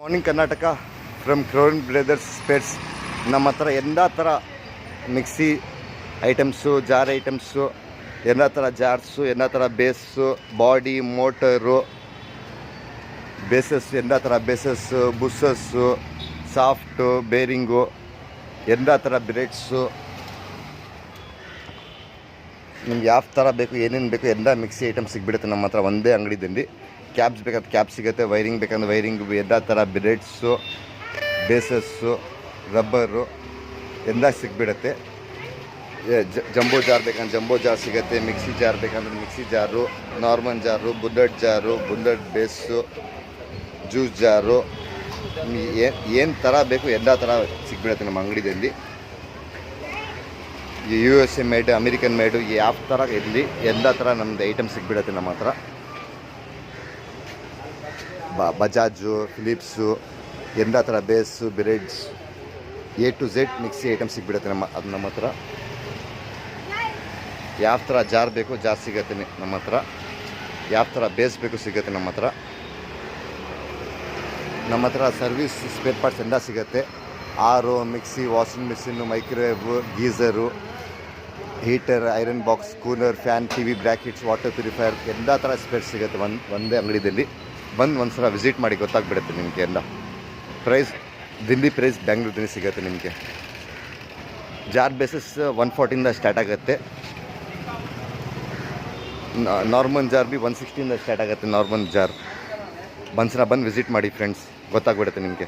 Morning Karnataka from crown brothers spares. ನಮ್ಮ ಹತ್ರ ಎಲ್ಲ ಥರ ಮಿಕ್ಸಿ ಐಟಮ್ಸು, ಜಾರ್ ಐಟಮ್ಸು, ಎಲ್ಲ ಥರ ಜಾರ್ಸು, ಎಲ್ಲ ಥರ ಬೇಸು, ಬಾಡಿ, ಮೋಟರು, ಬೇಸಸ್, ಎಲ್ಲ ಥರ ಬೇಸಸ್ಸು, ಬುಸ್ಸಸ್ಸು, ಸಾಫ್ಟು, ಬೇರಿಂಗು, ಎಲ್ಲ ಥರ ಬ್ರೇಡ್ಸು, ನಿಮ್ಗೆ ಯಾವ ಥರ ಬೇಕು, ಏನೇನು ಬೇಕು ಎಲ್ಲ ಮಿಕ್ಸಿ ಐಟಮ್ ಸಿಗ್ಬಿಡುತ್ತೆ ನಮ್ಮ ಹತ್ರ ಒಂದೇ ಅಂಗಡಿದಲ್ಲಿ. ಕ್ಯಾಬ್ಸ್ ಬೇಕಾದ್ರೆ ಕ್ಯಾಬ್ ಸಿಗುತ್ತೆ, ವೈರಿಂಗ್ ಬೇಕಂದ್ರೆ ವೈರಿಂಗ್, ಎಲ್ಲ ಥರ ಬ್ರೇಡ್ಸು, ಬೇಸಸ್ಸು, ರಬ್ಬರು ಎಲ್ಲ ಸಿಗ್ಬಿಡುತ್ತೆ. ಜಂಬೋ ಜಾರ್ ಬೇಕಂದ್ರೆ ಜಂಬೋ ಜಾರ್ ಸಿಗುತ್ತೆ, ಮಿಕ್ಸಿ ಜಾರ್ ಬೇಕಂದ್ರೆ ಮಿಕ್ಸಿ ಜಾರು, ನಾರ್ಮಲ್ ಜಾರು, ಬುಲ್ಲಟ್ ಬೇಸು, ಜ್ಯೂಸ್ ಜಾರು, ಏನು ಥರ ಬೇಕು ಎಲ್ಲ ಥರ ಸಿಗ್ಬಿಡುತ್ತೆ ನಮ್ಮ ಅಂಗಡಿಯಲ್ಲಿ. USA ಮೇಡ್, ಅಮೇರಿಕನ್ ಮೇಡು, ಯಾವ ಥರ ಇರಲಿ ಎಲ್ಲ ಥರ ನಮ್ಮದು ಐಟಮ್ ಸಿಗ್ಬಿಡುತ್ತೆ ನಮ್ಮ ಹತ್ರ. ಬಜಾಜು, ಫಿಲಿಪ್ಸು, ಎಲ್ಲ ಥರ base, breads, A to Z mixie item ಸಿಗ್ಬಿಡುತ್ತೆ ನಮ್ಮ ಹತ್ರ. ಯಾವ ಥರ ಜಾರ್ ಬೇಕು ಜಾರ್ ಸಿಗುತ್ತೆ ನಮ್ಮ ಹತ್ರ, ಯಾವ ಥರ ಬೇಸ್ ಬೇಕು ಸಿಗುತ್ತೆ ನಮ್ಮ ಹತ್ರ. ನಮ್ಮ ಹತ್ರ ಸರ್ವಿಸ್ ಸ್ಪೇರ್ ಪಾರ್ಟ್ಸ್ ಎಲ್ಲ ಸಿಗುತ್ತೆ. ಆರು, mixie, washing machine, microwave, geyser, heater, iron box, cooler, fan, TV brackets, water purifier ಎಲ್ಲ ಥರ ಸ್ಪೇರ್ ಸಿಗುತ್ತೆ ಒಂದೇ ಅಂಗಡಿಯಲ್ಲಿ. ಬಂದು ಒಂದು ಸಲ ವಿಸಿಟ್ ಮಾಡಿ, ಗೊತ್ತಾಗ್ಬಿಡುತ್ತೆ ನಿಮಗೆ ಎಲ್ಲ. ಪ್ರೈಸ್ ದಿಲ್ಲಿ ಪ್ರೈಸ್ ಬ್ಯಾಂಗ್ಳೂರಲ್ಲಿ ಸಿಗುತ್ತೆ ನಿಮಗೆ. ಜಾರ್ ಬೇಸಸ್ 140ಇಂದ ಸ್ಟಾರ್ಟ್ ಆಗುತ್ತೆ. ನಾರ್ಮಲ್ ಜಾರ್ ಬಿ 160ಇಂದ ಸ್ಟಾರ್ಟ್ ಆಗುತ್ತೆ. ನಾರ್ಮಲ್ ಜಾರ್ ಬಂದು ವಿಸಿಟ್ ಮಾಡಿ ಫ್ರೆಂಡ್ಸ್, ಗೊತ್ತಾಗ್ಬಿಡುತ್ತೆ ನಿಮಗೆ.